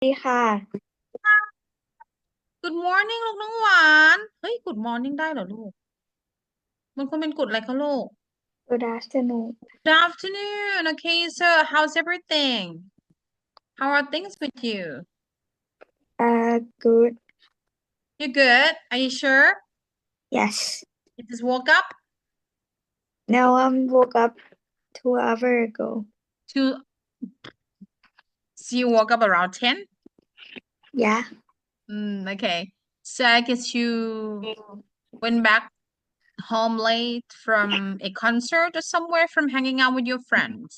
ดีค่ะ Good morning ลูกน้องหวาน เฮ้ย Good morning ได้เหรอลูก มันควรเป็น Good อะไรคะลูก Good afternoon Good afternoon okay so how's everything how are things with you good you good are you sure yes you just woke up now I woke up 2 hours ago to so you woke up around 10 yeah okay so I guess you went back home late from a concert or somewhere from hanging out with your friends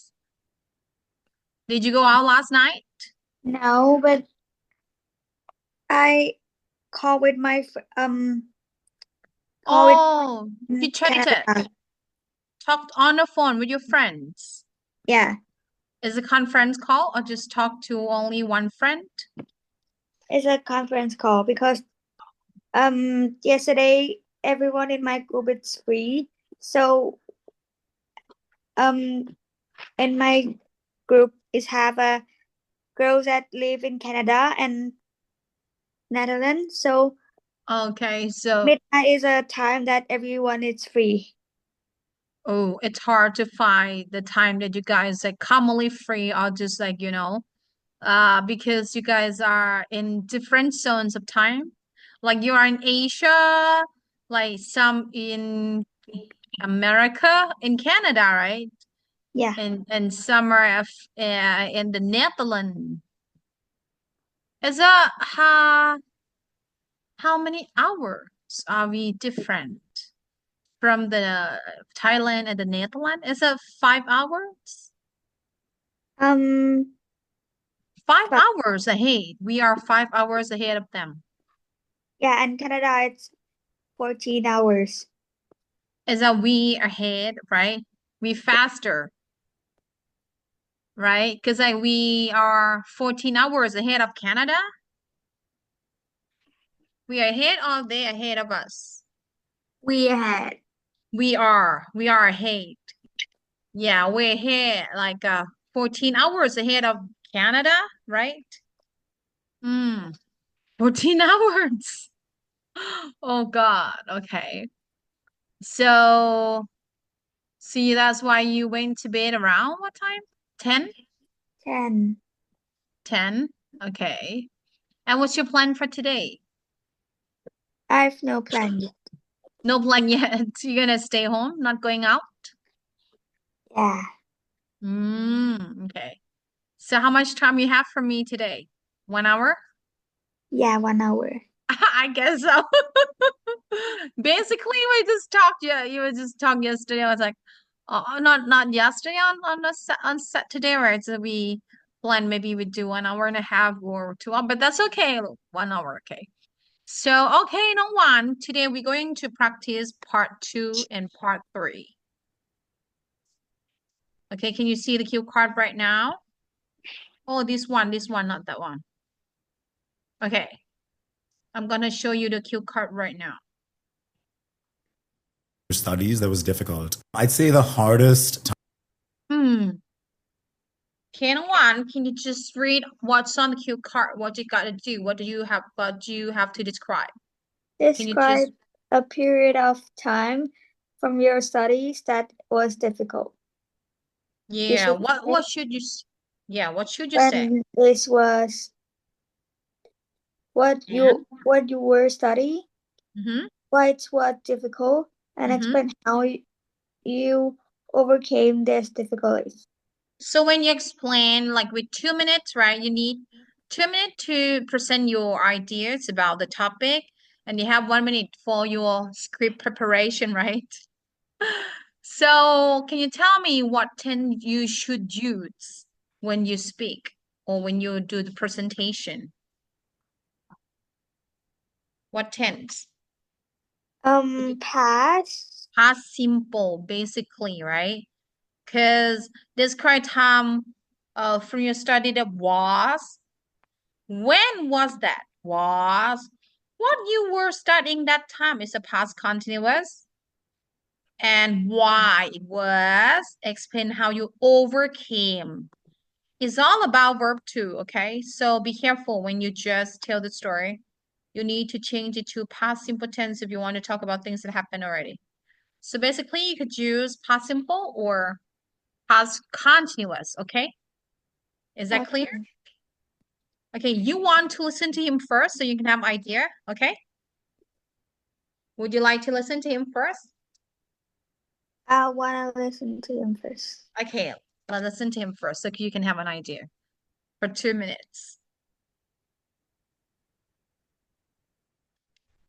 did you go out last night no but I called with my call with oh you chatted Canada talked on the phone with your friends. yeah Is a conference call or just talk to only one friend? it's a conference call because yesterday everyone in my group is free so um in my group is have a girls that live in Canada and Netherlands so Okay, so midnight is a time that everyone is free. oh, it's hard to find the time that you guys like commonly free or just like, because you guys are in different zones of time. Like you are in Asia, like some in America, in Canada, right? Yeah. And some are in the Netherlands. Is that how many hours are we different from the Thailand and the Netherlands? Is it 5 hours? Um, 5 hours ahead. We are 5 hours ahead of them. yeah, and Canada it's 14 hours. Is that we ahead, right? We faster, right? Because like we are 14 hours ahead of Canada. We are ahead or they ahead of us. We had. We are ahead. Yeah, we're ahead, like 14 hours ahead of Canada, right? Mm, 14 hours. Oh God. Okay. So, see, that's why you went to bed around what time? 10? 10. 10. Okay. And what's your plan for today? I've no plan yet. No plan yet. You're gonna stay home, not going out? Yeah. Okay. So how much time you have for me today? 1 hour? Yeah, 1 hour. I guess so. Basically, we just talked. Yeah, you were just talking yesterday. I was like, oh, not yesterday on Saturday, right? So we planned maybe we do 1 hour and a half or 2 hours, but that's okay. 1 hour, okay. So okay, no one. Today we're going to practice part 2 and part 3. Okay, can you see the cue card right now? Oh, this one, not that one. Okay, I'm gonna show you the cue card right now. Studies that was difficult. I'd say the hardest time. Hmm. N.Wan, can you just read what's on the cue card? What you gotta do? What do you have to describe? Can you Describe just, a period of time from your studies that was difficult. You yeah, should say what should you say? when this was And, what you were studying, mm-hmm, why it was difficult, and mm-hmm. explain how you overcame these difficulties. So when you explain, like with 2 minutes, right, you need 2 minutes to present your ideas about the topic, and you have 1 minute for your script preparation, right? So, can you tell me what tense you should use when you speak or when you do the presentation? What tense? Past. Past simple, basically, right? Because describe time from your study that was. When was that? Was. What you were studying that time is a past continuous. And why it was. Explain how you overcame. It's all about verb to, okay? So be careful when you just tell the story. You need to change it to past simple tense if you want to talk about things that happened already. So basically, you could use past simple or past continuous, okay? Is that clear? Okay, you want to listen to him first so you can have idea, okay? Would you like to listen to him first? I wanna listen to him first. Okay, let's listen to him first so you can have an idea for 2 minutes.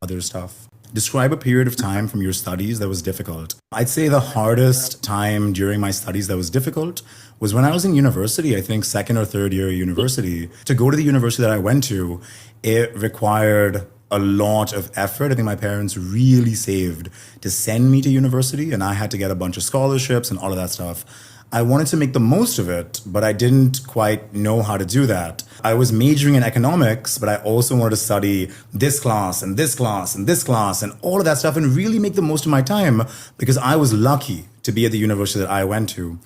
Other stuff. Describe a period of time from your studies that was difficult. I'd say the hardest time during my studies that was difficult was when I was in university, I think second or third year of university. To go to the university that I went to, it required a lot of effort. I think my parents really saved to send me to university, and I had to get a bunch of scholarships and all of that stuff. I wanted to make the most of it, but I didn't quite know how to do that. I was majoring in economics, but I also wanted to study this class and this class and this class and all of that stuff and really make the most of my time because I was lucky to be at the university that I went to.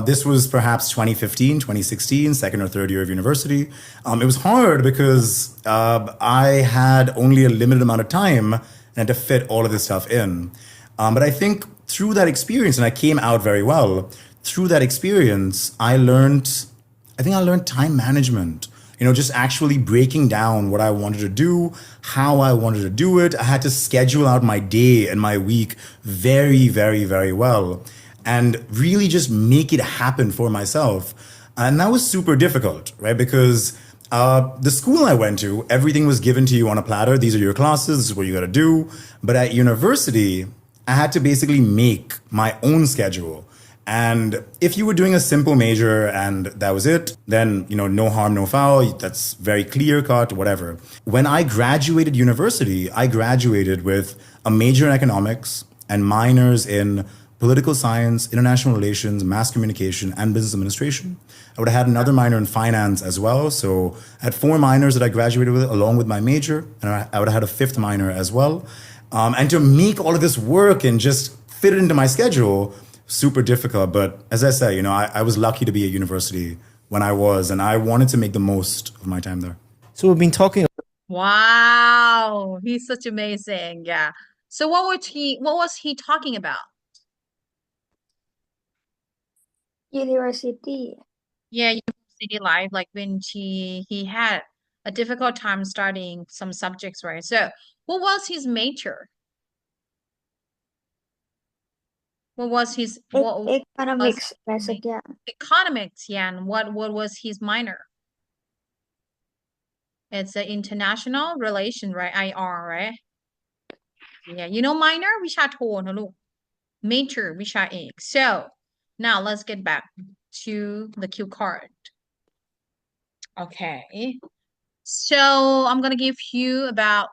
This was perhaps 2015, 2016, second or third year of university. It was hard because I had only a limited amount of time and had to fit all of this stuff in. But I think through that experience, and I came out very well, through that experience, I learned time management. Just actually breaking down what I wanted to do, how I wanted to do it. I had to schedule out my day and my week very, very, very well and really just make it happen for myself. And that was super difficult, right? Because the school I went to, everything was given to you on a platter. These are your classes. This is what you got to do. But at university, I had to basically make my own schedule. And if you were doing a simple major and that was it, then, no harm, no foul. That's very clear cut, whatever. When I graduated university, I graduated with a major in economics and minors in political science, international relations, mass communication, and business administration. I would have had another minor in finance as well. So I had 4 minors that I graduated with along with my major, and I would have had a 5th minor as well. And to make all of this work and just fit it into my schedule, super difficult. But as I said, I was lucky to be at university when I was, and I wanted to make the most of my time there. So we've been talking. Wow, he's such amazing. Yeah. So what was he talking about? University. Yeah, university life, like when he had a difficult time studying some subjects, right? So what was his major? What was his Economics. Yeah. Economics, yeah. And what was his minor? It's an international relation, right? IR, right? Yeah, minor วิชาโทนะลูก major วิชาเอก so now let's get back to the cue card. Okay, so I'm gonna give you about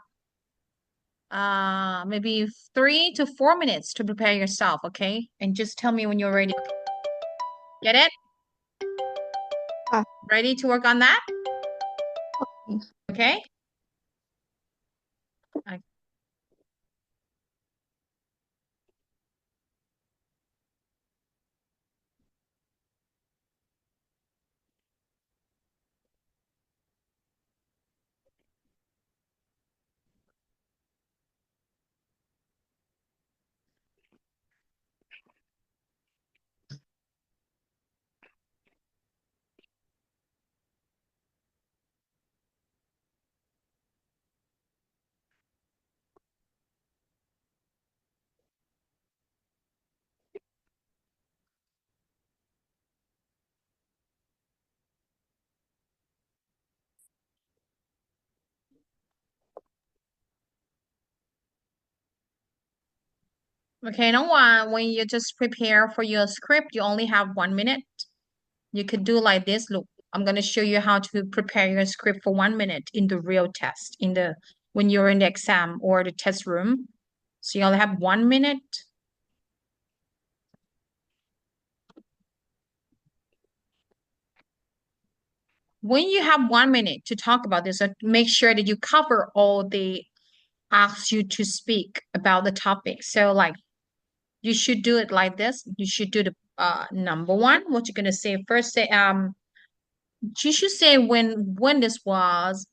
maybe 3 to 4 minutes to prepare yourself, okay? And just tell me when you're ready. Get it? Ready to work on that? Okay. Okay, N.Wan, when you just prepare for your script, you only have 1 minute. You could do like this. Look, I'm going to show you how to prepare your script for 1 minute in the real test, when you're in the exam or the test room. So you only have 1 minute. When you have 1 minute to talk about this, make sure that you cover all they ask you to speak about the topic. So like, you should do it like this. You should do the number 1. What you're going to say first, say, you should say when this was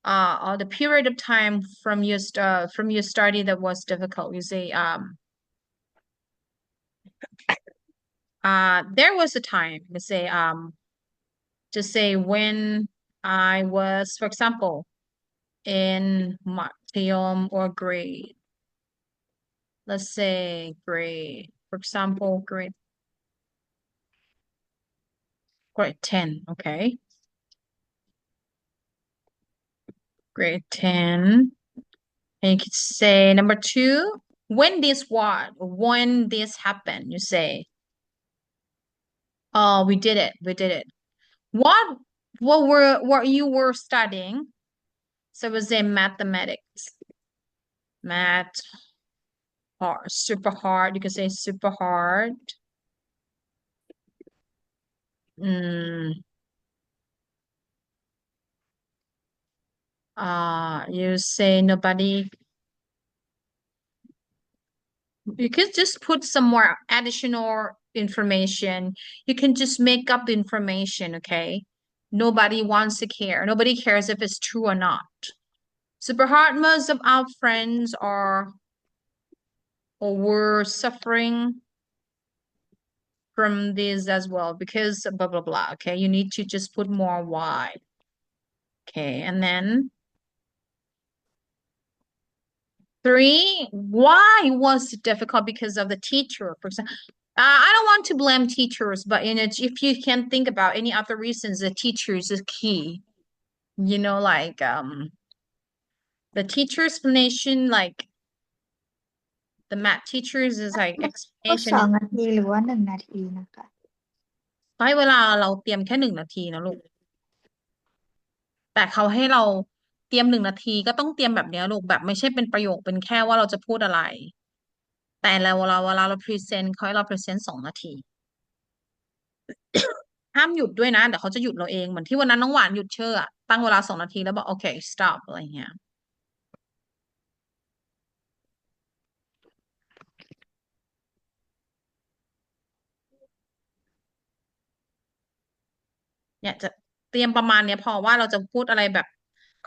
or the period of time from your study that was difficult. You say there was a time. You say just say when I was, for example, in มัธยม or grade. Let's say grade, for example, grade 10, okay? Grade 10. And you could say number 2, when this happened, you say, oh, we did it. What you were studying? So it was in mathematics. Math hard, super hard. You could say super hard. You say nobody. You can just put some more additional information. You can just make up the information, okay? Nobody wants to care. Nobody cares if it's true or not. Super hard. Most of our friends are or were suffering from this as well because blah, blah, blah. Okay. You need to just put more why. Okay. And then 3, why was it difficult? Because of the teacher, for example. I don't want to blame teachers, but if you can think about any other reasons, the teachers is key. You know, like the teacher explanation, like the math teachers is like ก็ explanation. 2 นาทีหรือว่า 1 นาทีนะคะ ให้เวลาเราเตรียมแค่1 นาทีนะลูก แต่เขาให้เราเตรียม1 นาทีก็ต้องเตรียมแบบเนี้ยลูกแบบไม่ใช่เป็นประโยคเป็นแค่ว่าเราจะพูดอะไร แต่เวลาเราพรีเซนต์เขาให้เราพรีเซนต์2 นาที ห้ามหยุดด้วยนะเดี๋ยวเขาจะหยุดเราเองเหมือนที่วันนั้นน้องหวานหยุดเชื่อตั้งเวลา2 นาทีแล้วบอกโอเค stop อะไรเงี้ยเนี่ยจะเตรียมประมาณเนี้ยพอว่าเราจะพูดอะไรแบบ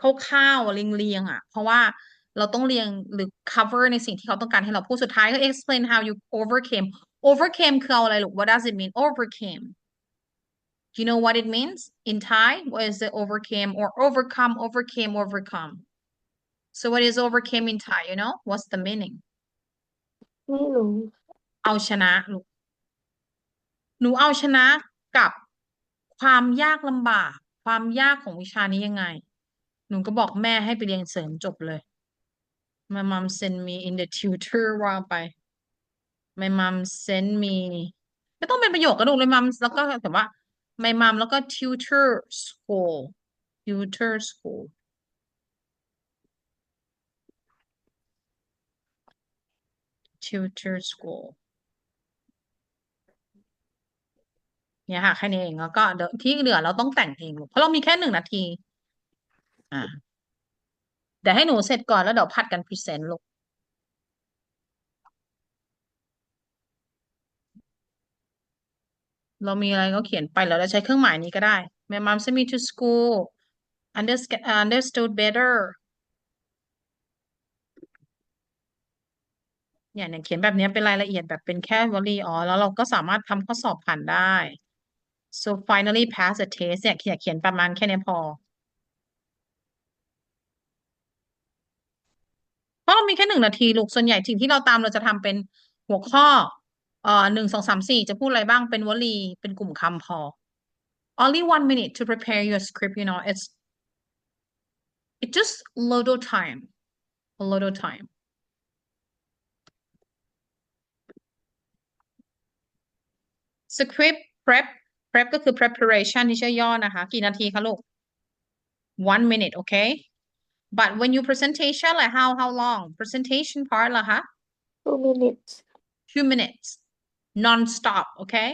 คร่าวๆเรียงๆอ่ะเพราะว่าเราต้องเรียงหรือ cover ในสิ่งที่เขาต้องการให้เราพูดสุดท้ายก็ explain how you overcame คืออะไรลูก what does it mean overcame do you know what it means in Thai what is the overcame or overcome so what is overcame in Thai you know what's the meaning ไม่รู้ เอาชนะลูกหนูเอาชนะกับความยากลำบากความยากของวิชานี้ยังไงหนูก็บอกแม่ให้ไปเรียนเสริมจบเลย My mom sent me in the tutor ว่าไป My mom sent me ไม่ต้องเป็นประโยคกระดูกเลย mom แล้วก็แบบว่า My mom แล้วก็ tutor schoolเนี่ยค่ะแค่นี้เองแล้วก็เดี๋ยวที่เหลือเราต้องแต่งเองลูกเพราะเรามีแค่1 นาทีเดี๋ยวให้หนูเสร็จก่อนแล้วเดี๋ยวผัดกันพรีเซนต์ลูกเรามีอะไรก็เขียนไปแล้วเราใช้เครื่องหมายนี้ก็ได้ My mom sent me to school understood better เนี่ยเขียนแบบนี้เป็นรายละเอียดแบบเป็นแค่วลีแล้วเราก็สามารถทำข้อสอบผ่านได้ so finally pass the test เนี่ยเขียนประมาณแค่นี้พอเพราะเรามีแค่1 นาทีลูกส่วนใหญ่สิ่งที่เราตามเราจะทำเป็นหัวข้อ1 2 3 4จะพูดอะไรบ้างเป็นวลีเป็นกลุ่มคำพอ only 1 minute to prepare your script you know it's just little time a little time script prep ก็คือ preparation ที่ชื่อย่อนะคะกี่นาทีคะลูก 1 minute okay but when you presentation like how long presentation part ล่ะคะ 2 minutes 2 minutes non-stop okay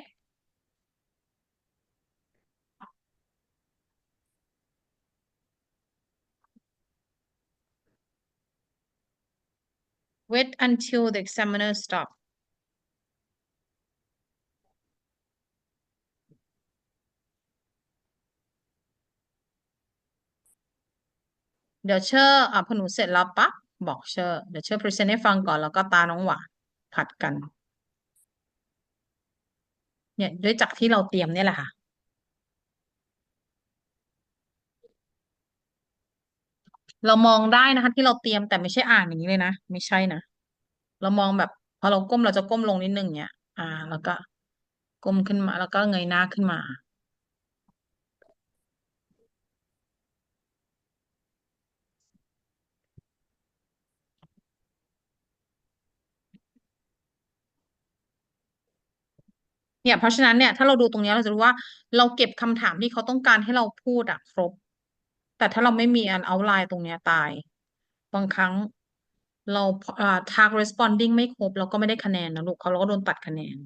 wait until the examiner stop เดี๋ยวเชอร์พอหนูเสร็จแล้วปั๊บบอกเชอร์เดี๋ยวเชอร์พรีเซนต์ให้ฟังก่อนแล้วก็ตาน้องหวานผัดกัน เนี่ยด้วยจากที่เราเตรียมเนี่ยแหละค่ะเรามองได้นะคะที่เราเตรียมแต่ไม่ใช่อ่านอย่างนี้เลยนะไม่ใช่นะเรามองแบบพอเราก้มเราจะก้มลงนิดนึงเนี่ยแล้วก็ก้มขึ้นมาแล้วก็เงยหน้าขึ้นมาเนี่ยเพราะฉะนั้นเนี่ยถ้าเราดูตรงนี้เราจะรู้ว่าเราเก็บคำถามที่เขาต้องการให้เราพูดครบแต่ถ้าเราไม่มีอันเอาไลน์ตรงเนี้ยตายบางครั้งเราtag responding ไม่ครบเราก็ไม่ได้คะแนนนะลูกเขาเราก็โดนตัดคะแนน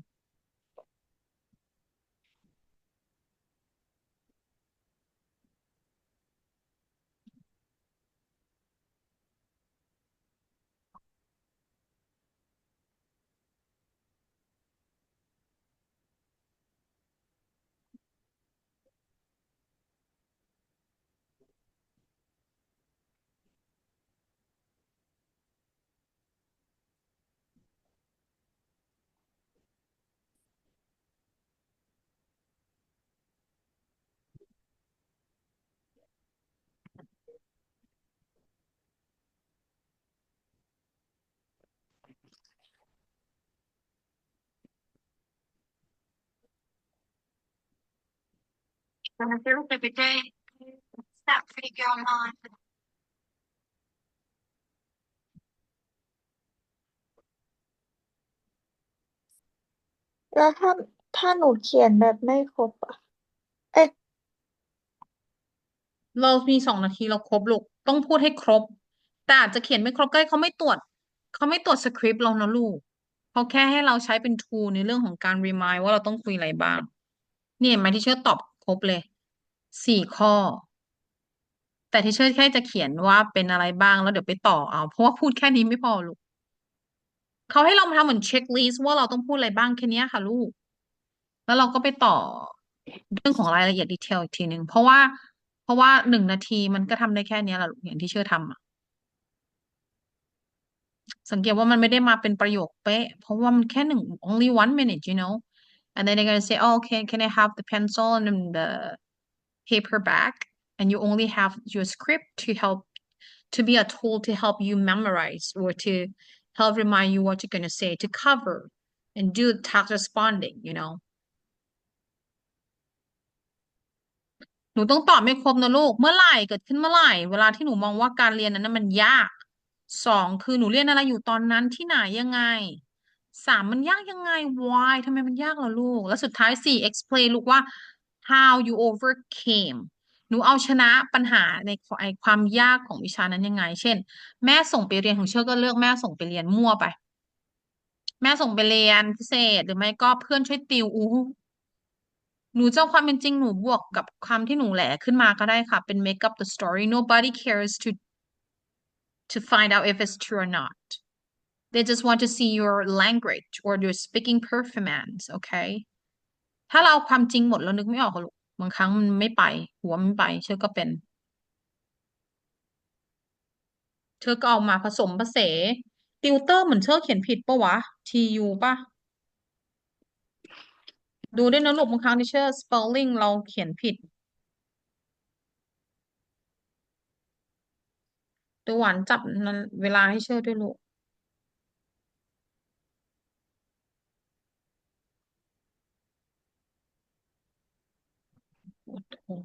Buenas every day. That pretty girl on. แล้วถ้าหนูเขียนแบบไม่ครบอ่ะเอ๊ะเรามี2 นาทีเราครบลูกต้องพูดให้ครบแต่อาจจะเขียนไม่ครบก็ได้เขาไม่ตรวจสคริปต์เรานะลูกเขาแค่ให้เราใช้เป็น tool ในเรื่องของการ remind ว่าเราต้องคุยอะไรบ้างเนี่ยเห็นไหมที่เชื่อตอบครบเลย4 ข้อแต่ที่เชื่อแค่จะเขียนว่าเป็นอะไรบ้างแล้วเดี๋ยวไปต่อเอาเพราะว่าพูดแค่นี้ไม่พอลูกเขาให้เรามาทำเหมือนเช็คลิสต์ว่าเราต้องพูดอะไรบ้างแค่เนี้ยค่ะลูกแล้วเราก็ไปต่อเรื่องของรายละเอียดดีเทลอีกทีหนึ่งเพราะว่า1 นาทีมันก็ทำได้แค่เนี้ยแหละลูกอย่างที่เชื่อทำ สังเกตว่ามันไม่ได้มาเป็นประโยคเป๊ะเพราะว่ามันแค่only 1 minute you know and then they're gonna say oh okay can I have the pencil and the paper back and you only have your script to be a tool to help you memorize or to help remind you what you're gonna say to cover and do task responding you know หนูต้องตอบไม่ครบนะลูกเมื่อไหร่เกิดขึ้นเมื่อไหร่เวลาที่หนูมองว่าการเรียนนั้นมันยาก2คือหนูเรียนอะไรอยู่ตอนนั้นที่ไหนยังไง3มันยากยังไง why ทำไมมันยากล่ะลูกแล้วสุดท้าย4 explain ลูกว่า how you overcame หนูเอาชนะปัญหาในความยากของวิชานั้นยังไงเช่นแม่ส่งไปเรียนของเชื่อก็เลือกแม่ส่งไปเรียนมั่วไปแม่ส่งไปเรียนพิเศษหรือไม่ก็เพื่อนช่วยติวหนูจะเอาความเป็นจริงหนูบวกกับความที่หนูแหลขึ้นมาก็ได้ค่ะเป็น make up the story nobody cares to find out if it's true or not they just want to see your language or your speaking performance okay ถ้าเราเอาความจริงหมดแล้วนึกไม่ออกหรอกบางครั้งมันไม่ไปหัวมันไม่ไปเชื่อก็เป็นเชื่อก็เอามาผสมผสานติวเตอร์เหมือนเชื่อเขียนผิดปะวะ TU ปะดูด้วยนะลูกบางครั้งที่เชื่อ spelling เราเขียนผิดตัวหวานจับนั้นเวลาให้เชื่อด้วยลูก อดทน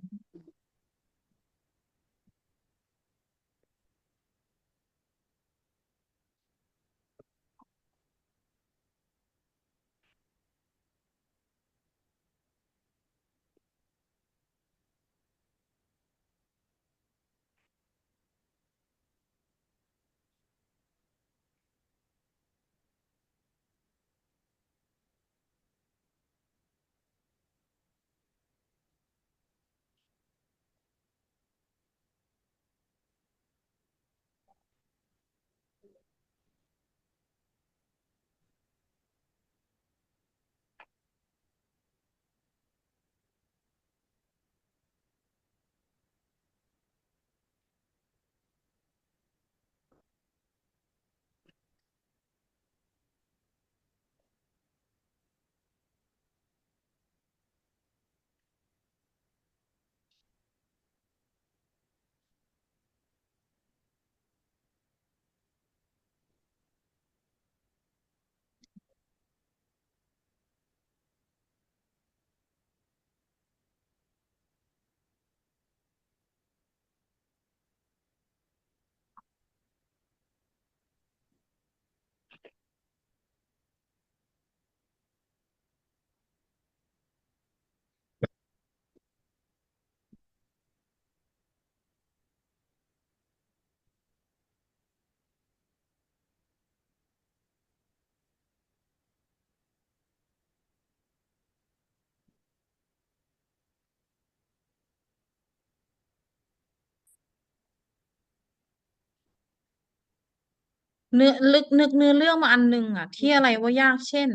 เนื้อนึกเนื้อเรื่องมาอันนึงอ่ะที่อะไรว่ายากเช่น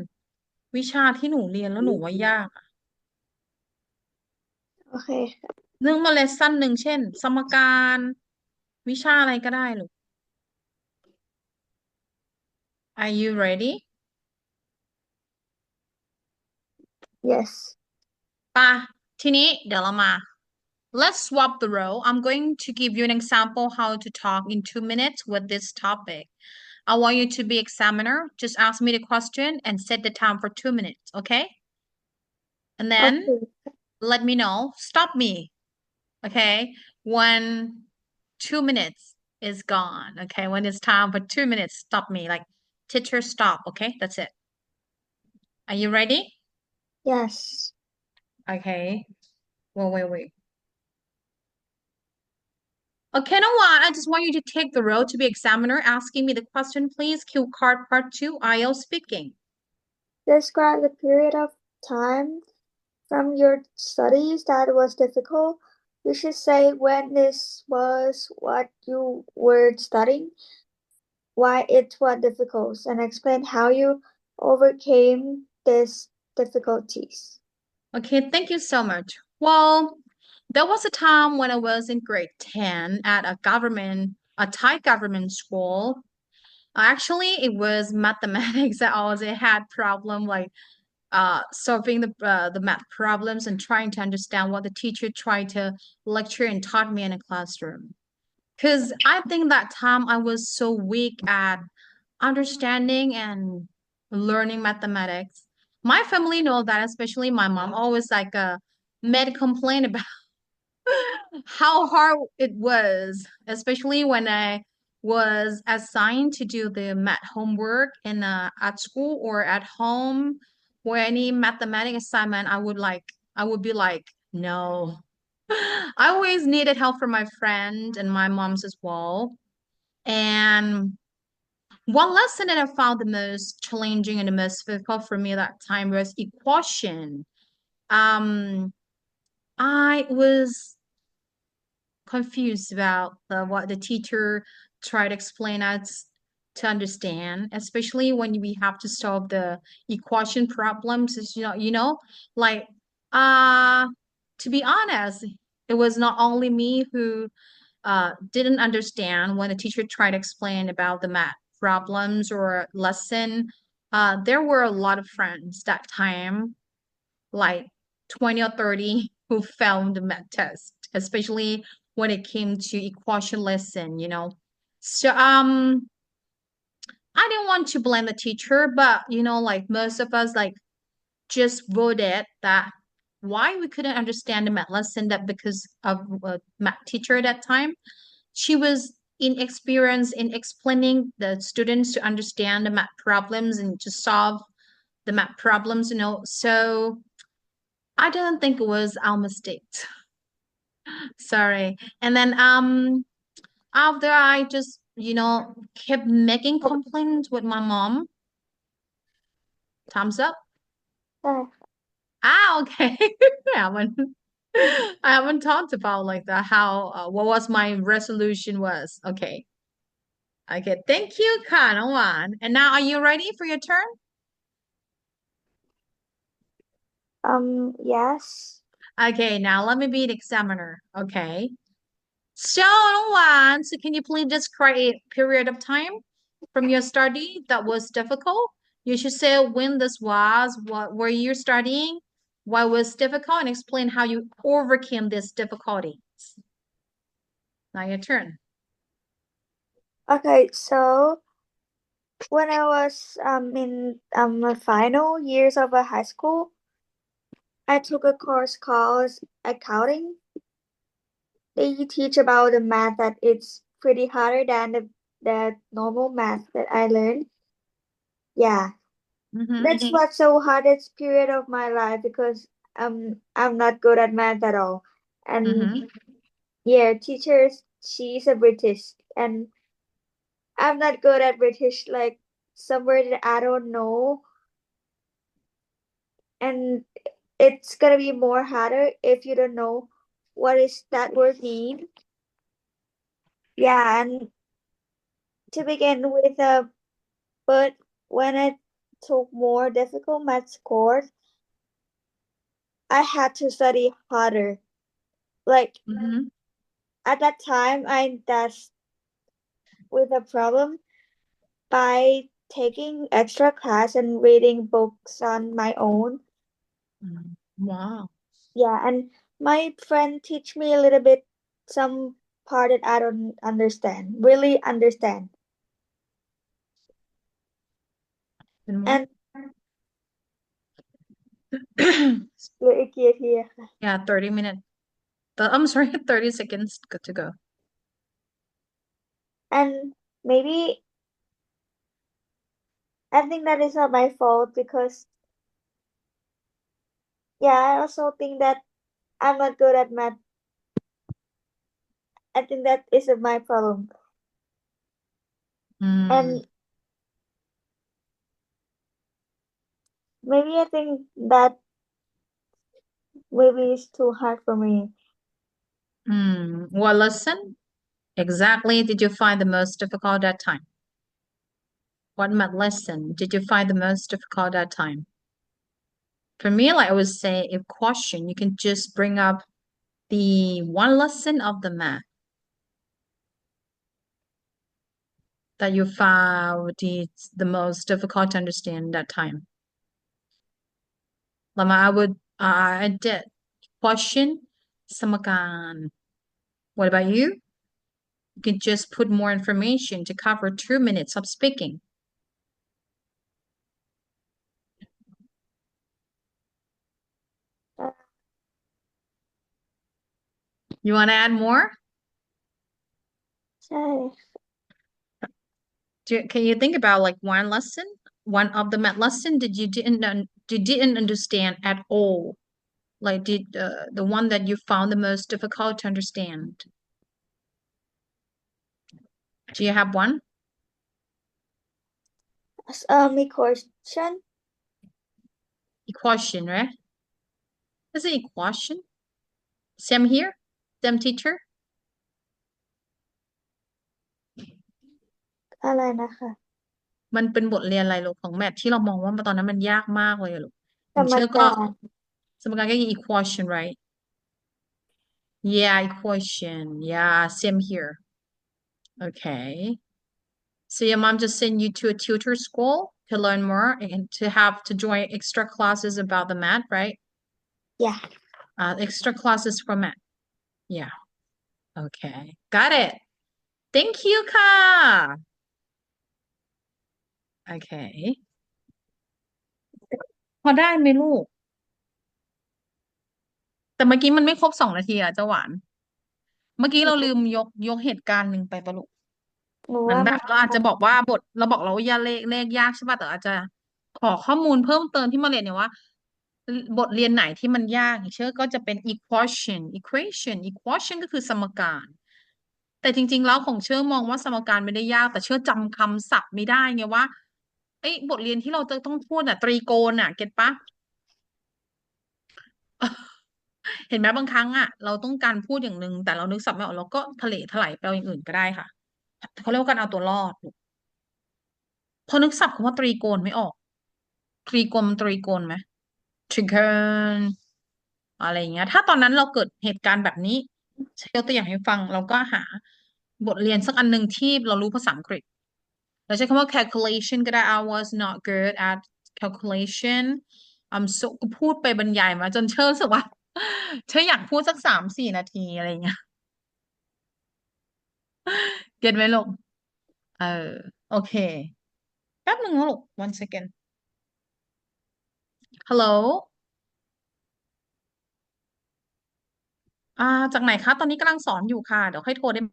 วิชาที่หนูเรียนแล้วหนูว่ายากอะ โอเคค่ะ นึกมาเลสซันหนึ่งเช่น สมการ วิชาอะไรก็ได้ลูก Are you ready yes ป่ะทีนี้เดี๋ยวเรามา Let's swap the role. I'm going to give you an example how to talk in 2 minutes with this topic. I want you to be examiner. Just ask me the question and set the time for 2 minutes, okay? And then okay let me know. Stop me, okay? When 2 minutes is gone, okay? When it's time for 2 minutes, stop me. Like, teacher, stop, okay? That's it. Are you ready? yes Okay. Wait. Okay, N.Wan, I just want you to take the role to be examiner, asking me the question, please. Cue card part 2, IELTS speaking. describe the period of time from your studies that was difficult. You should say when this was what you were studying, why it was difficult, and explain how you overcame these difficulties. Okay, thank you so much. Well, there was a time when I was in grade 10 at a Thai government school. Actually, it was mathematics that I always had problem like solving the math problems and trying to understand what the teacher tried to lecture and taught me in a classroom. Because I think that time I was so weak at understanding and learning mathematics. My family know that, especially my mom always made a complaint about how hard it was, especially when I was assigned to do the math homework in at school or at home, or any mathematics assignment. I would be like, no. I always needed help from my friend and my mom's as well. And one lesson that I found the most challenging and the most difficult for me that time was equation. I was confused about what the teacher tried to explain us to understand, especially when we have to solve the equation problems. Like to be honest, it was not only me who didn't understand when the teacher tried to explain about the math problems or lesson. There were a lot of friends that time, like 20 or 30, who failed the math test, especially when it came to equation lesson. So I didn't want to blame the teacher, but like most of us just voted that why we couldn't understand the math lesson that because of a math teacher at that time. She was inexperienced in explaining the students to understand the math problems and to solve the math problems. So I don't think it was our mistake. Sorry. And then after I just kept making complaints with my mom. Thumbs up. Okay. I haven't talked about like that how what was my resolution was. Okay, thank you, N.Wan. And now are you ready for your turn? Yes. Okay, now let me be the examiner. Okay. So, N.Wan, so can you please describe a period of time from your study that was difficult? You should say when this was, what were you studying, what was difficult, and explain how you overcame these difficulties. Now your turn. Okay, so when I was in my final years of a high school, I took a course called accounting. They teach about the math that it's pretty harder than the normal math that I learned. Yeah, that's what's so hardest period of my life because I'm not good at math at all. And yeah, teachers, she's a British and I'm not good at British, like some word that I don't know. And it's gonna be more harder if you don't know what is that word mean. Yeah, and to begin with, but when I took more difficult math course, I had to study harder. Like Mm-hmm. at that time, I dashed with a problem by taking extra class and reading books on my own. Wow. Yeah, and my friend teach me a little bit some part that I don't really understand. เป็น And เหลืออีกกี่นาทีอะค่ะ yeah 30 minutes I'm sorry 30 seconds good to go And maybe I think that is not my fault because yeah, I also think that I'm not good at math. I think that is my problem. And maybe I think that maybe it's too hard for me. What lesson exactly did you find the most difficult that time? What math lesson did you find the most difficult that time? For me, like I would say, if question, you can just bring up the one lesson of the math that you found the most difficult to understand that time. Lama, I did question สมการ What about you? You can just put more information to cover 2 minutes of speaking. You want to add more? ใช่ Can you think about like one lesson, one of the math lesson that you didn't understand at all? Like the one that you found the most difficult to understand? Do you have one?มี question Equation, right? Is it equation? Same here? Same teacher? อะไรนะคะ มันเป็นบทเรียนอะไรลูกของแมทที่เรามองว่าตอนนั้นมันยากมากเลยอะลูก สม เชื่อก็ การ สมการก็คือ equation right yeah equation yeah same here okay so your mom just sent you to a tutor school to learn more and to have to join extra classes about the math right yeah extra classes for math yeah okay got it thank you ค่ะ okay พอได้ไหมลูกแต่เมื่อกี้มันไม่ครบ2 นาทีอ่ะเจ้าหวานเมื่อกี้เราลืมยกเหตุการณ์หนึ่งไปปะลูก หนู เหมือน ว่า แบ มั บเราอาจจะบอกว่าเราบอกเราว่ายาเลขยากใช่ป่ะแต่อาจจะขอข้อมูลเพิ่มเติมที่มาเรียนเนี่ยว่าบทเรียนไหนที่มันยากอย่างเช่นก็จะเป็น equation ก็คือสมการแต่จริงๆแล้วของเชื่อมองว่าสมการไม่ได้ยากแต่เชื่อจำคำศัพท์ไม่ได้ไงว่าไอ้บทเรียนที่เราจะต้องพูดอ่ะตรีโกณอ่ะเก็ตปะ เห็นไหมบางครั้งอ่ะเราต้องการพูดอย่างหนึ่งแต่เรานึกศัพท์ไม่ออกเราก็ทะเลถลายไปเอาอย่างอื่นก็ได้ค่ะเขาเรียกว่าการเอาตัวรอด พอนึกศัพท์คำว่าตรีโกณไม่ออกตรีโกณมันตรีโกณไหมทริเกนอะไรอย่างเงี้ยถ้าตอนนั้นเราเกิดเหตุการณ์แบบนี้ใช้ยกตัวอย่างให้ฟังเราก็หาบทเรียนสักอันหนึ่งที่เรารู้ภาษาอังกฤษเราใช้คำว่า calculation ก็ได้ I was not good at calculation so พูดไปบรรยายมาจนเชื่อรู้สึกว่าเธออยากพูดสัก3-4 นาทีอะไรอย่างเงี้ยเก็ตไหมลูกเออโอเคแป๊บหนึ่งนะลูก one second hello จากไหนคะตอนนี้กำลังสอนอยู่ค่ะเดี๋ยวค่อยโทรได้ไหม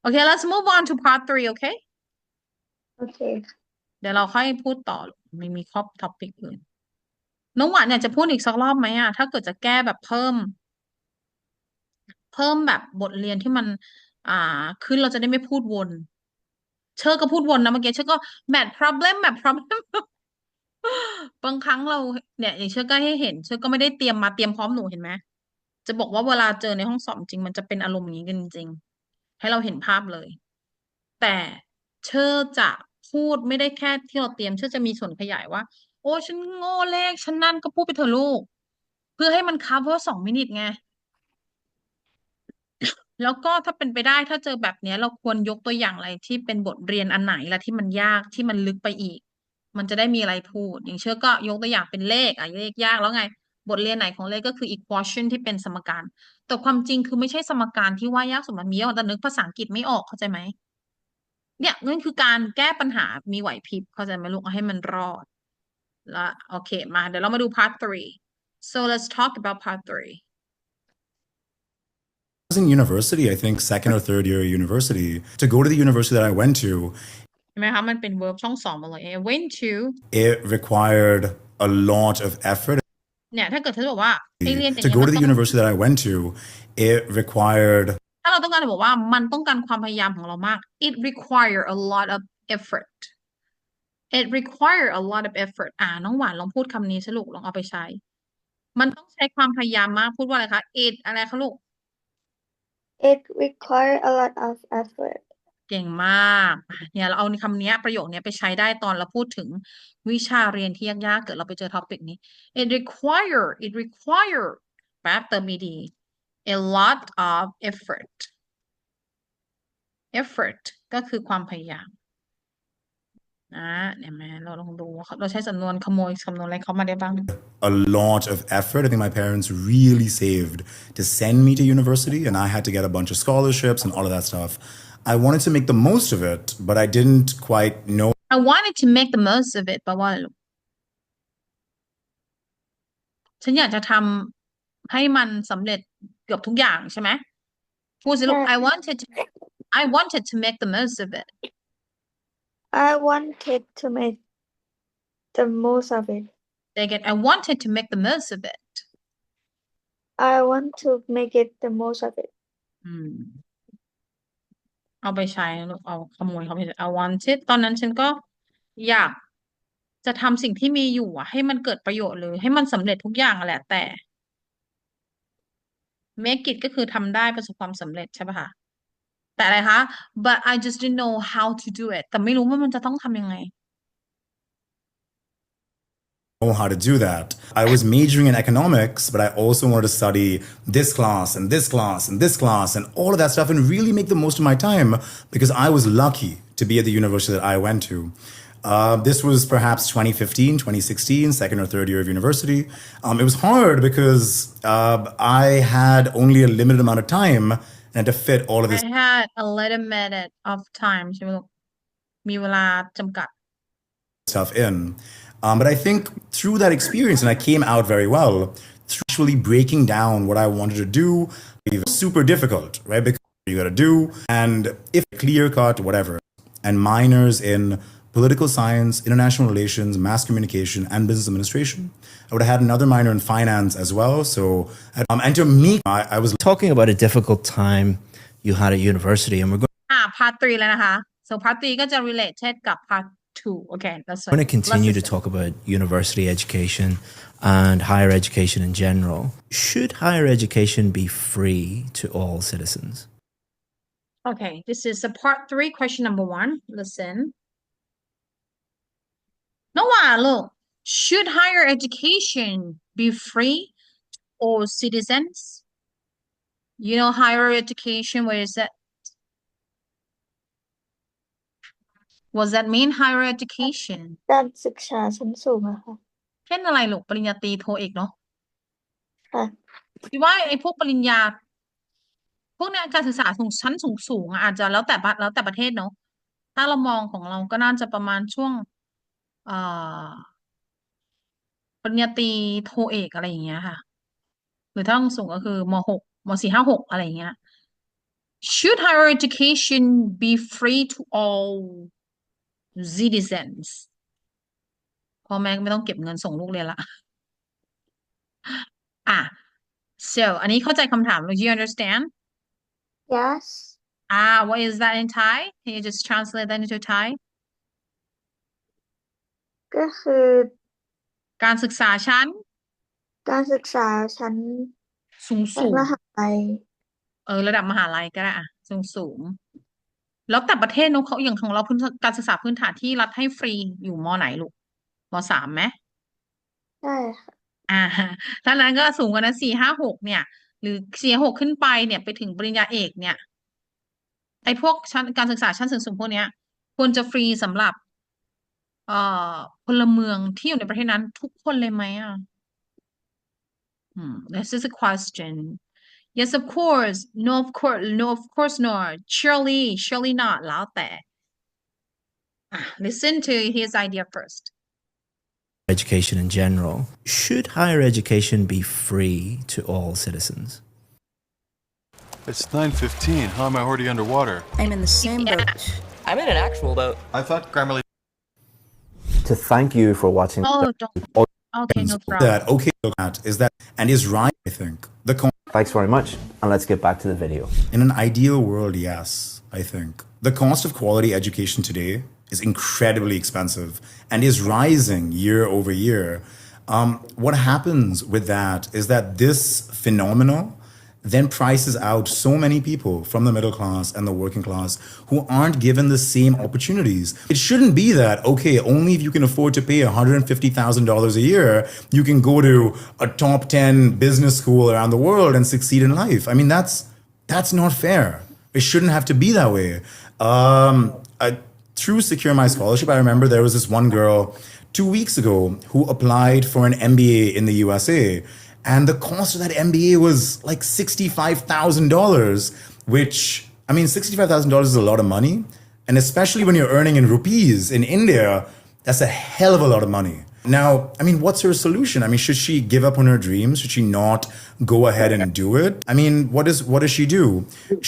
Okay let's move on to part 3 okay โอเค เดี๋ยวเราค่อยพูดต่อไม่มีครอบท็อปิกอื่น น้องหวานอยากจะพูดอีกสักรอบไหมถ้าเกิดจะแก้แบบเพิ่มแบบบทเรียนที่มันอ่าขึ้นเราจะได้ไม่พูดวนเชอร์ก็พูดวนนะเมื่อกี้เชอร์ก็ math problem บางครั้งเราเนี่ยอย่างเชอร์ก็ให้เห็นเชอร์ก็ไม่ได้เตรียมพร้อมหนูเห็นไหมจะบอกว่าเวลาเจอในห้องสอบจริงมันจะเป็นอารมณ์อย่างนี้กันจริงๆให้เราเห็นภาพเลย แต่เชอร์จะพูดไม่ได้แค่ที่เราเตรียมเชอร์จะมีส่วนขยายว่าโอ้ฉันโง่เลขฉันนั่นก็พูดไปเถอะลูกเพื่อให้มันcover 2 มินิทไง แล้วก็ถ้าเป็นไปได้ถ้าเจอแบบเนี้ยเราควรยกตัวอย่างอะไรที่เป็นบทเรียนอันไหนละที่มันยากที่มันลึกไปอีกมันจะได้มีอะไรพูดอย่างเช่นก็ยกตัวอย่างเป็นเลขเลขยากแล้วไงบทเรียนไหนของเลขก็คือ equation ที่เป็นสมการแต่ความจริงคือไม่ใช่สมการที่ว่ายากสุดมันมีแต่นึกภาษาอังกฤษไม่ออกเข้าใจไหมเนี่ยนั่นคือการแก้ปัญหามีไหวพริบเข้าใจไหมลูกเอาให้มันรอดแล้วโอเคมาเดี๋ยวเรามาดู part 3 so let's talk about part 3 was in university, I think second or third year of university, to go to the university that I went to, เห็นไหมคะมันเป็น verb ช่องสองมาเลย I went to it required a lot of effort. เนี่ยถ้าเกิดเธอบอกว่าไอเรียนอย่าง To เงี้ย go มัน to ต้ the อง university that I went to, it required ถ้าเราต้องการจะบอกว่ามันต้องการความพยายามของเรามาก it require a lot of effort it require a lot of effort น้องหวานลองพูดคำนี้สิลูกลองเอาไปใช้ มันต้องใช้ความพยายามมากพูดว่าอะไรคะ it อะไรคะลูก It requires a lot of effort. เก่งมากเนี่ยเราเอาคำนี้ประโยคนี้ไปใช้ได้ตอนเราพูดถึงวิชาเรียนที่ยากๆเกิดเราไปเจอท็อปิกนี้ it require แป๊บเติมดี a lot of effort ก็คือความพยายามเนี่ยแม่เราลองดูเราใช้สำนวนขโมยสำนวนอะไรเขามาได้บ้าง a lot of effort. I think my parents really saved to send me to university, and I had to get a bunch of scholarships and all of that stuff. I wanted to make the most of it, but I didn't quite know I wanted to make the most of it แปลว่าอะไรลูกฉันอยากจะทำให้มันสำเร็จเกือบทุกอย่างใช่ไหมพูดสิลูก ใช่ I wanted to make the most of it I wanted to make the most of it. Say again I wanted to make the most of it I want to make it the most of it. อืมเอาไปใช้ลูกเอาขโมยเขาไปใช้ I wanted ตอนนั้นฉันก็อยากจะทำสิ่งที่มีอยู่ให้มันเกิดประโยชน์เลยให้มันสำเร็จทุกอย่างแหละแต่ make it ก็คือทำได้ประสบความสำเร็จใช่ปะคะแต่อะไรคะ but I just didn't know how to do it แต่ไม่รู้ว่ามันจะต้องทำยังไง how to do that. I was majoring in economics, but I also wanted to study this class and this class and this class and all of that stuff and really make the most of my time because I was lucky to be at the university that I went to. This was perhaps 2015, 2016, second or third year of university. It was hard because I had only a limited amount of time and had to fit all of this I had a little minute of time ใช่ไหมลูกมีเวลาจำกัด stuff in. But I think through that experience, and I came out very well, through actually breaking down what I wanted to do, it was super difficult, right? Because you got to do, and if clear cut, whatever. And minors in political science, international relations, mass communication, and business administration. I would have had another minor in finance as well. So, and to me, I was Talking about a difficult time you had at university, and we're part 3แล้วนะคะ so part 3ก็จะ related กับ part 2 okay let's going to continue to listen. talk about university education and higher education in general. Should higher education be free to all citizens? Okay, this is a part 3 question number 1 listen น้องหวานลูก should higher education be free to all citizens you know higher education where is that what does that mean higher education การศึกษาชั้นสูงอะค่ะ เช่นอะไรลูกปริญญาตรีโทเอกเนาะ ค่ะ คิดว่าไอ้พวกปริญญาพวกเนี้ยการศึกษาชั้นสูงอาจจะแล้วแต่ประเทศเนาะถ้าเรามองของเราก็น่าจะประมาณช่วงเอ่อปริญญาตรีโทเอกอะไรอย่างเงี้ยค่ะหรือถ้าสูงก็คือม.6 ม.4 5 6อะไรอย่างเงี้ย Should higher education be free to all citizens พ่อแม่ก็ไม่ต้องเก็บเงินส่งลูกเรียนละ อ่ะ so อันนี้เข้าใจคำถาม Do you understand Yes. what is that in Thai can you just translate that into Thai ก็คือ การศึกษาชั้น การศึกษาชั้น สูง ใน สูง มหาลัย ระดับมหาลัยก็ได้อ่ะสูงสูงแล้วแต่ประเทศเนอะเขาอย่างของเราพื้นการศึกษาพื้นฐานที่รัฐให้ฟรีอยู่ม.ไหนลูกม.3ไหม ใช่ค่ะ ถ้านั้นก็สูงกว่านั้น4-5-6เนี่ย หรือ4-6ขึ้นไปเนี่ยไปถึงปริญญาเอกเนี่ย ไอ้พวกชั้นการศึกษาชั้นสูงพวกเนี้ยควรจะฟรีสำหรับเอ่พลเมืองที่อยู่ในประเทศนั้นทุกคนเลยไหมอ่ะthis is a question yes of course no of course no of course not surely not แล้วแต่listen to his idea first Education in general. Should higher education be free to all citizens? It's 9:15. How am I already underwater? I'm in the same boat. I'm in an actual boat. I thought Grammarly. To thank you for watching. don't okay no problem that okay look at is that and is right I think the Thanks very much, and let's get back to the video. in an ideal world yes I think the cost of quality education today is incredibly expensive and is rising year over year what happens with that is that this phenomenon then prices out so many people from the middle class and the working class who aren't given the same opportunities. It shouldn't be that, okay, only if you can afford to pay $150,000 a year, you can go to a top 10 business school around the world and succeed in life. I mean, that's not fair. It shouldn't have to be that way. Through Secure My Scholarship, I remember there was this one girl 2 weeks ago who applied for an MBA in the USA. And the cost of that MBA was like $65,000, which, I mean, $65,000 is a lot of money. And especially when you're earning in rupees in India, that's a hell of a lot of money. Now, I mean, what's her solution? I mean, should she give up on her dreams? Should she not go ahead and do it? I mean, what does she do?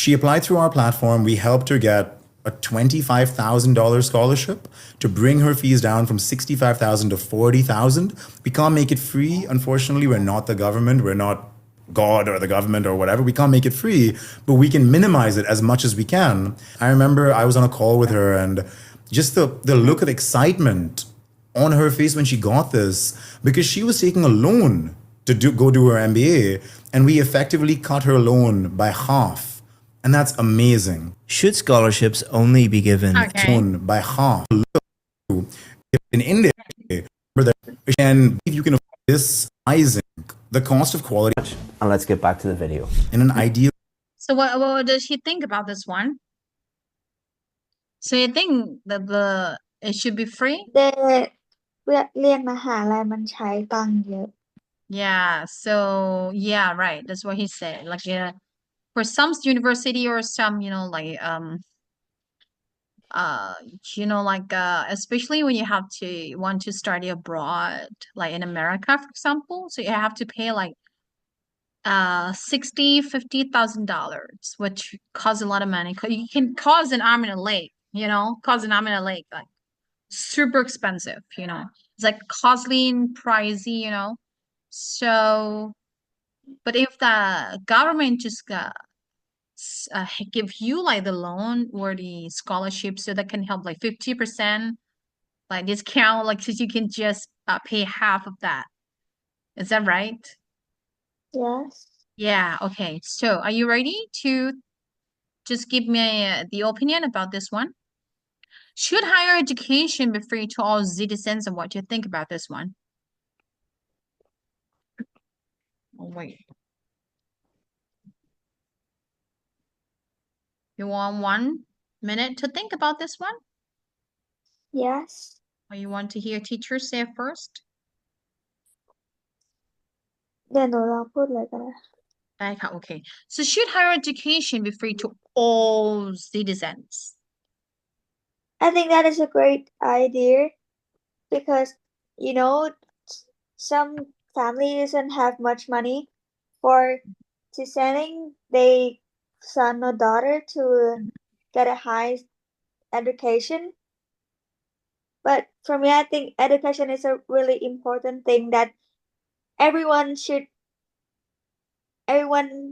She applied through our platform. We helped her get a $25,000 scholarship to bring her fees down from $65,000 to $40,000. We can't make it free. Unfortunately, we're not the government. We're not God or the government or whatever. We can't make it free, but we can minimize it as much as we can. I remember I was on a call with her and just the look of excitement on her face when she got this, because she was taking a loan to go do her MBA, and we effectively cut her loan by half. And that's amazing. Should scholarships only be given Okay. By half. In India, and if you can afford this rising, the cost of quality and let's get back to the video. in an ideal so what does he think about this one so you think that it should be free แต่เรียนมหาลัยมันใช้ตังค์เยอะ Yeah, so yeah, right. That's what he said. Like for some university or some, like especially when you want to study abroad, like in America, for example, so you have to pay like $50,000, which costs a lot of money. You can cause an arm and a leg, like super expensive, It's like costly and pricey, So, but if the government just give you like the loan or the scholarship, so that can help like 50% like discount, like so you can just pay half of that. Is that right? Yes. Yeah, okay. So, are you ready to just give me the opinion about this one? Should higher education be free to all citizens, and what do you think about this one? Oh, wait. You want 1 minute to think about this one? Yes. Or you want to hear teacher say it first? เดี๋ยวหนูลองพูดเลยก็ได้ Okay. So should higher education be free to all citizens? I think that is a great idea because, some family doesn't have much money for to sending their son or daughter to get a high education. But for me, I think education is a really important thing that everyone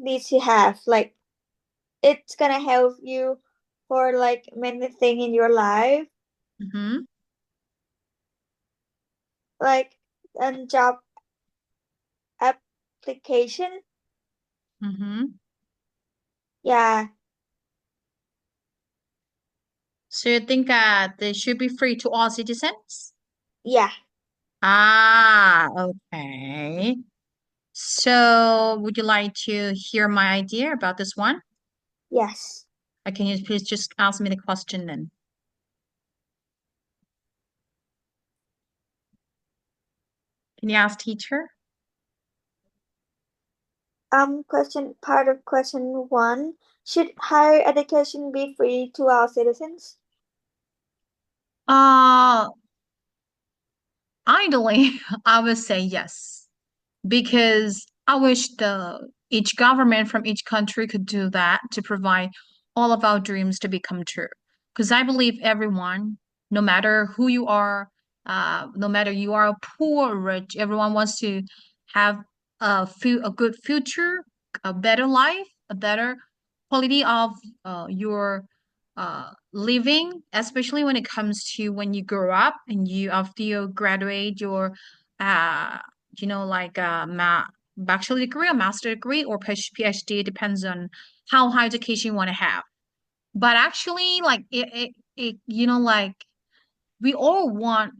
needs to have, like, it's gonna help you for like many things in your life, like a job application. Yeah, So you think they should be free to all citizens? yeah. Okay. So would you like to hear my idea about this one? Yes. Can you please just ask me the question then? Can you ask teacher? Part of question 1. Should higher education be free to all citizens? Ideally, I would say yes, because I wish each government from each country could do that to provide all of our dreams to become true. Because I believe everyone, no matter who you are, no matter you are poor or rich, everyone wants to have a good future, a better life, a better quality of your living, especially when it comes to when you grow up and you after you graduate your uh like bachelor degree or master degree or PhD, depends on how high education you want to have. But actually, like like we all want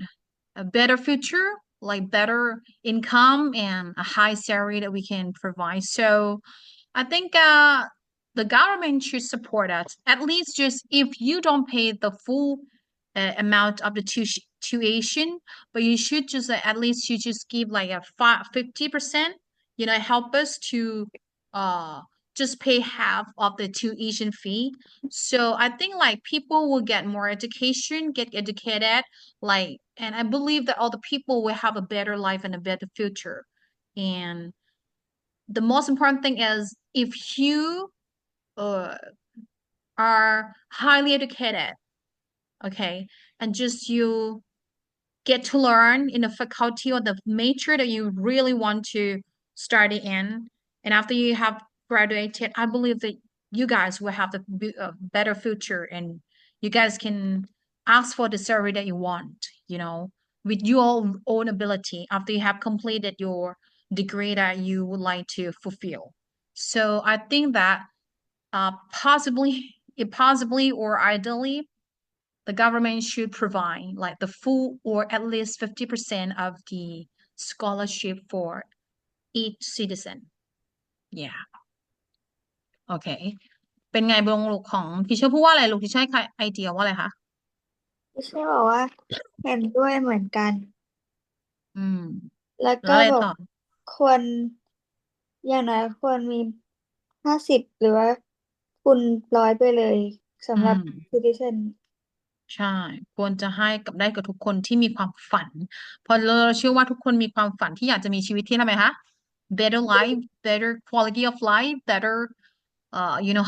a better future, like better income and a high salary that we can provide. So I think the government should support us. At least just if you don't pay the full amount of the tuition, but you should just at least you just give like a 50%, help us to uh just pay half of the tuition fee. So I think like people will get more education, get educated, like, and I believe that all the people will have a better life and a better future. And the most important thing is if you uh, are highly educated, okay, and just you get to learn in the faculty or the major that you really want to study in, and after you have graduated, I believe that you guys will have a better future, and you guys can ask for the salary that you want, with your own ability after you have completed your degree that you would like to fulfill. So I think that possibly or ideally, the government should provide like the full or at least 50% of the scholarship for each citizen. Yeah. Okay. เป็นไงบงลูกของทีเชอร์พูดว่าอะไรลูกที่ใช้ไอเดียว่าอะไรคะ ไม่ใช่บอกว่าเห็นด้วยเหมือนกัน อืม แล้ว แล้ ก็ วอะไร แบบ ต่อ ควรอย่างน้อยควรมี50หรือว่าคูณ100ไปเลยสำหรับ citizen ใช่ ควรจะให้ได้กับทุกคนที่มีความฝัน เพราะเราเชื่อว่าทุกคนมีความฝันที่อยากจะมีชีวิตที่ทำไมคะ better life, better quality of life, better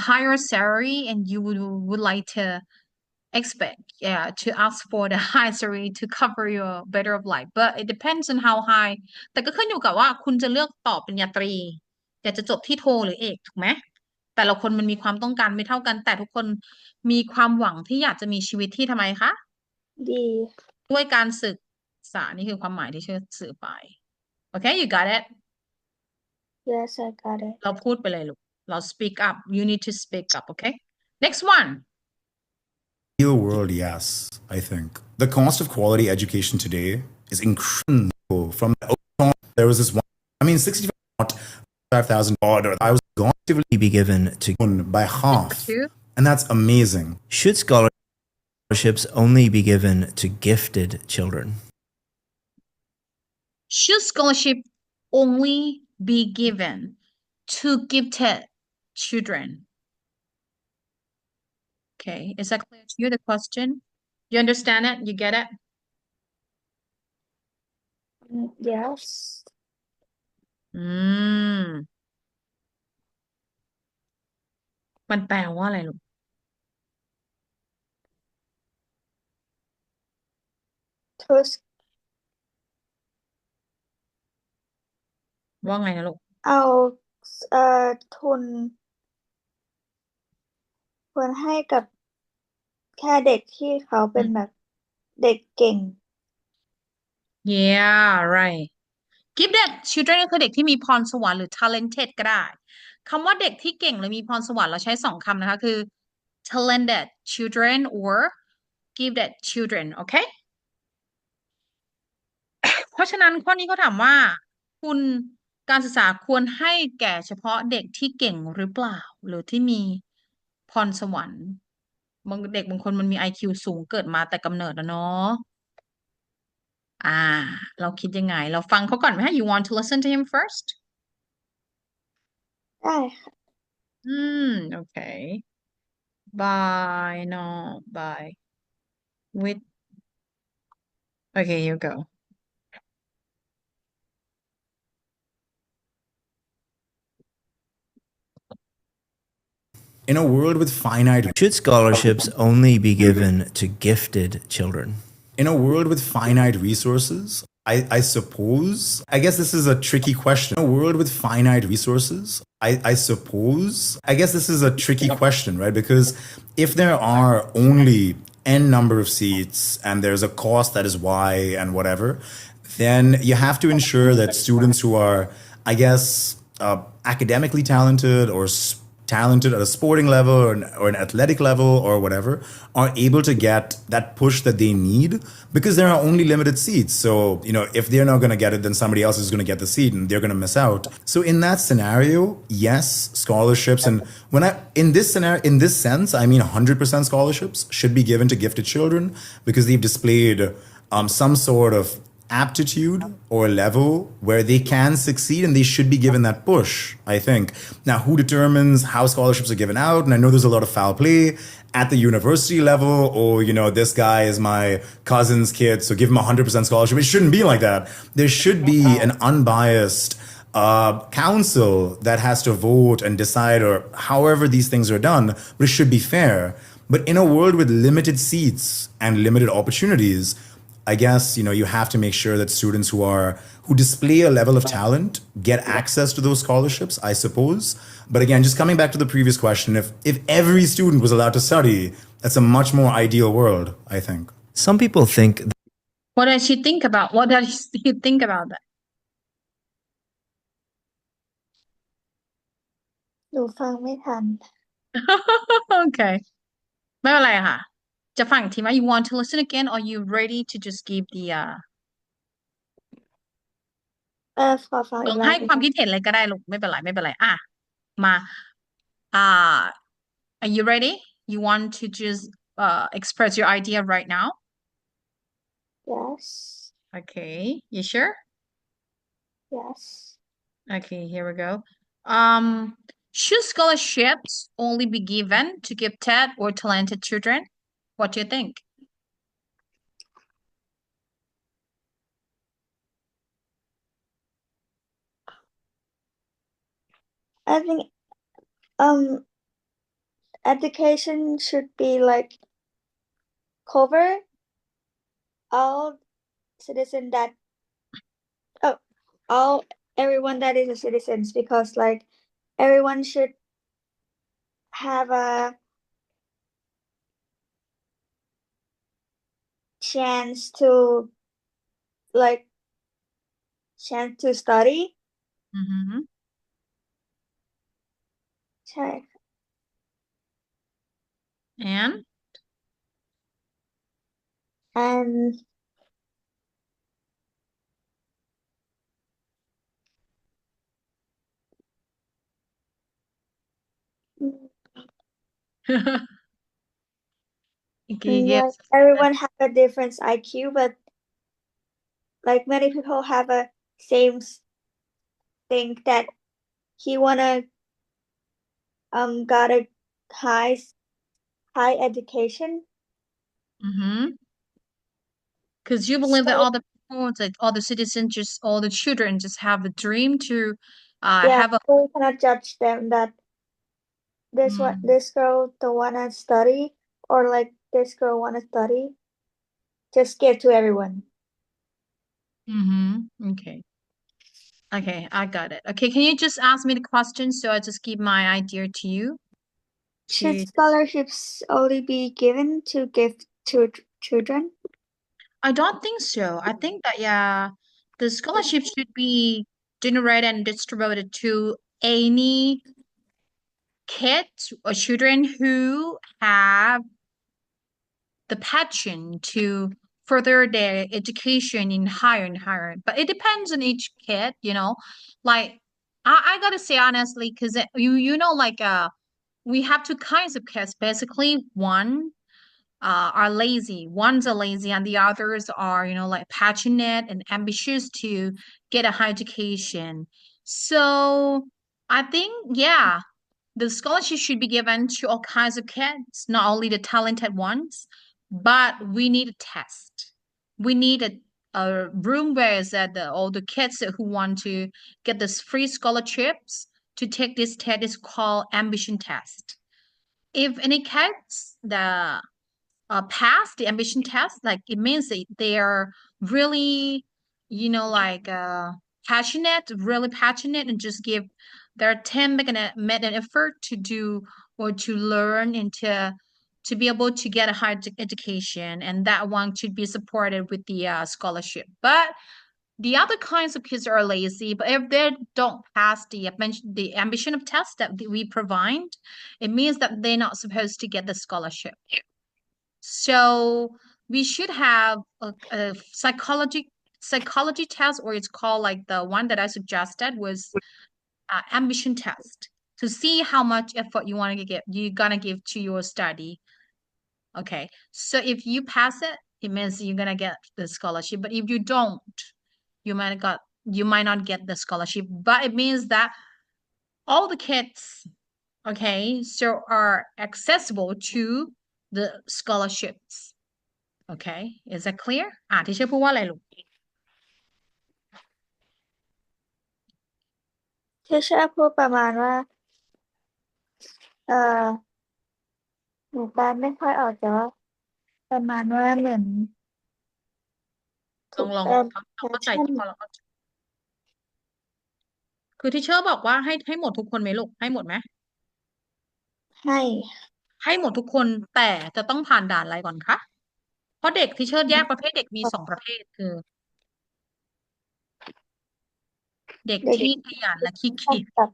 higher salary, and you would like to expect, to ask for the high salary to cover your better of life, but it depends on how high แต่ก็ขึ้นอยู่กับว่าคุณจะเลือกต่อปริญญาตรีอยากจะจบที่โทหรือเอกถูกไหมแต่ละคนมันมีความต้องการไม่เท่ากันแต่ทุกคนมีความหวังที่อยากจะมีชีวิตที่ทำไมคะ ดี ด้วยการศึกษานี่คือความหมายที่เชื่อสื่อไป Okay, you got it. Yes, I got it. เราพูดไปเลยลูกเรา speak up. You need to speak up. Okay. Next one. Real world, yes, I think. The cost of quality education today is incredible. From there was this one, 65,000 order. I was going to Be given to by half, and that's amazing. should scholarships only be given to gifted children? Should scholarship only be given to gifted children? Okay, is that clear to you, the question? You understand it? You get it? Yes. มันแปลว่าอะไรลูก To ว่าไงนะลูก เอาทุนควรให้กับแค่เด็กที่เขาเป็นแบบเด็กเก่ง yeah right give that children ก็คือเด็กที่มีพรสวรรค์หรือ talented ก็ได้คำว่าเด็กที่เก่งหรือมีพรสวรรค์เราใช้สองคำนะคะคือ talented children or give that children โอเค เพราะฉะนั้นข้อนี้เขาถามว่าคุณการศึกษาควรให้แก่เฉพาะเด็กที่เก่งหรือเปล่า หรือที่มีพรสวรรค์เด็กบางคนมันมี IQ สูงเกิดมาแต่กำเนิดแล้วเนาะเราคิดยังไง เราฟังเขาก่อนไหม You want to listen to him first ได้ค่ะ โอเค by no by with okay you go In a world with finite Should scholarships only be given to gifted children? In a world with finite resources, I suppose, I guess this is a tricky question. In a world with finite resources, I suppose, I guess this is a tricky question, right? Because if there are only N number of seats and there's a cost that is Y and whatever, then you have to ensure that students who are, I guess, academically talented or talented at a sporting level or an athletic level or whatever are able to get that push that they need because there are only limited seats. So, if they're not going to get it, then somebody else is going to get the seat and they're going to miss out. So in that scenario, yes, scholarships. And in this sense, I mean 100% scholarships should be given to gifted children because they've displayed some sort of aptitude or level where they can succeed and they should be given that push, I think. Now, who determines how scholarships are given out? And I know there's a lot of foul play at the university level, or, this guy is my cousin's kid, so give him 100% scholarship. It shouldn't be like that. There should be an unbiased council that has to vote and decide, or however these things are done, but it should be fair. But in a world with limited seats and limited opportunities, I guess, you have to make sure that students who display a level of talent get access to those scholarships, I suppose. But again, just coming back to the previous question, if every student was allowed to study, that's a much more ideal world, I think. Some people think What does he think about that หนูฟังไม่ทัน okay ไม่เป็นไรค่ะ จะฟังอีกทีไหม You want to listen again or you ready to just give the ขอฟังอีกรอ ให้ บ ความคิดเห็นอะไรก็ได้ลูกไม่เป็นไรมาare you ready you want to just express your idea right now yes okay you sure yes okay here we go should scholarships only be given to gifted or talented children what do you think I think education should be like cover all citizen that everyone that is a citizens because like everyone should have a chance to study อือหือ ใช่ and okay yes like everyone have a different IQ, but like many people have a same think that he wanna got a high education. mm-hmm. Because you believe that all the people, like all the citizens, just all the children, just have a dream to have a. We cannot judge them that this girl don't wanna study or like this girl wanna study. Just give to everyone. Mm-hmm. Okay. Okay, I got it. Okay, can you just ask me the question so I just give my idea to you? Should To scholarships only be given to gift to children? I don't think so. I think that yeah, the scholarship should be generated and distributed to any kids or children who have the passion to further their education in higher and higher. But it depends on each kid, you know. Like I gotta say honestly, because you know, like we have two kinds of kids. Basically, one are lazy. Ones are lazy, and the others are, you know, like passionate and ambitious to get a high education. So I think, yeah, the scholarship should be given to all kinds of kids, not only the talented ones, but we need a test. We need a room where is that all the kids who want to get this free scholarships to take this test is called ambition test. If any kids the pass the ambition test, like it means that they are really, you know, like really passionate, and just give their time, make an effort to do or to learn and to be able to get a higher education, and that one should be supported with the scholarship. But the other kinds of kids are lazy, but if they don't pass the ambition of test that we provide, it means that they're not supposed to get the scholarship. So we should have a psychology test, or it's called like the one that I suggested was ambition test, to see how much effort you're gonna give to your study. Okay, so if you pass it, it means you're gonna get the scholarship. But if you don't, you might not get the scholarship. But it means that all the kids, okay, so are accessible to the scholarships. Okay, is that clear? ที่เชื่อพูดว่าอะไรลูก Teacher พูดประมาณว่าเอ่อหนูแปลไม่ค่อยออกแต่ว่าประมาณว่าเหมือน ลองเข้าใจ passion ที่พอเราเข้าใจคือที่เชื่อบอกว่าให้หมดทุกคนไหมลูกให้หมดไหม ให้ ให้หมดทุกคนแต่จะต้องผ่านด่านอะไรก่อนคะเพราะเด็กที่เชื่อแยกประเภทเด็กมีสองประเภทคือ เด็ก เด็ก ที่ขยันและขี้เกียจ กับ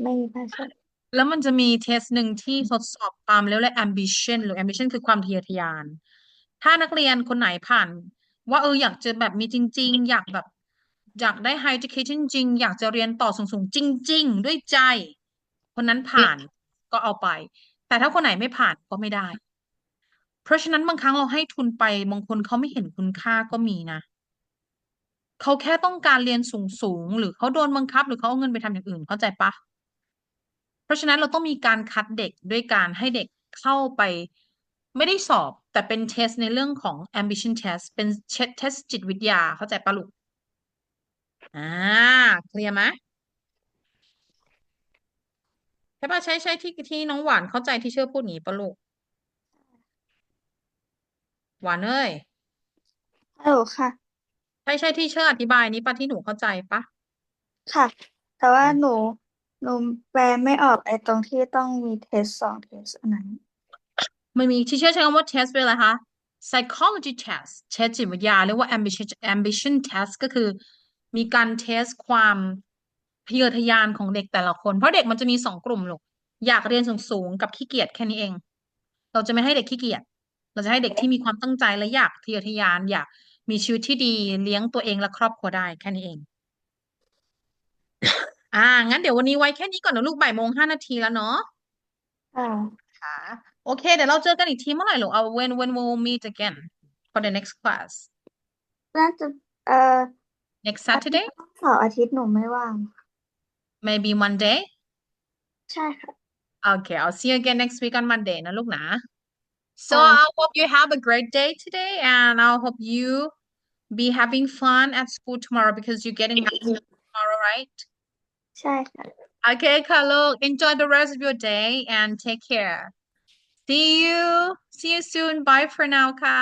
ไม่มี passion แล้วมันจะมีเทสหนึ่งที่ทดสอบความเร็วและ ambition หรือ ambition คือความทะเยอทะยาน ถ้านักเรียนคนไหนผ่าน ว่าอยากจะแบบมีจริงๆ อยากได้ high education จริงอยากจะเรียนต่อสูงๆ จริงๆ ด้วยใจ คนนั้นผ่านก็เอาไป แต่ถ้าคนไหนไม่ผ่านก็ไม่ได้ เพราะฉะนั้นบางครั้งเราให้ทุนไปบางคนเขาไม่เห็นคุณค่าก็มีนะ เขาแค่ต้องการเรียนสูงๆ หรือเขาโดนบังคับ หรือเขาเอาเงินไปทำอย่างอื่นเข้าใจปะ เพราะฉะนั้นเราต้องมีการคัดเด็กด้วยการให้เด็กเข้าไปไม่ได้สอบแต่เป็นเทสในเรื่องของ ambition test เป็นเทสจิตวิทยาเข้าใจปะลูกเคลียร์ไหมใช่ปะใช่ที่น้องหวานเข้าใจที่เชื่อพูดอย่างนี้ปะลูกหวานเอ้ย ฮัลโหลค่ะ ใช่ที่เชื่ออธิบายนี้ปะที่หนูเข้าใจปะ ค่ะ แต่ว่าหนูแปลไม่ออกไอ้ตรงที่ต้องมีเทส2 เทสอันนั้น ไม่มีที่เชื่อใช้คำว่า test เป็นอะไรคะ psychology test เทสจิตวิทยาเรียกว่า ambition test ก็คือมีการเทสความทะเยอทะยานของเด็กแต่ละคน เพราะเด็กมันจะมี2 กลุ่มลูกอยากเรียนสูงกับขี้เกียจแค่นี้เอง เราจะไม่ให้เด็กขี้เกียจเราจะให้เด็กที่มีความตั้งใจและอยากทะเยอทะยานอยากมีชีวิตที่ดีเลี้ยงตัวเองและครอบครัวได้แค่นี้เองงั้นเดี๋ยววันนี้ไว้แค่นี้ก่อนนะลูก13:05 แล้วเนาะค่ะโอเคเดี๋ยวเราเจอกันอีกทีเมื่อไหร่ลูกเอา when we'll meet again for the next class น่าจะnext Saturday เสาร์อาทิตย์หนูไม่ว่าง maybe Monday ใช่ค่ะ okay I'll see you again next week on Monday นะลูกนะ so ค่ะ I hope you have a great day today and I hope you be having fun at school tomorrow because you're getting back tomorrow right ใช่ค่ะ okay ค่ะลูก enjoy the rest of your day and take care see you soon bye for now ค่ะ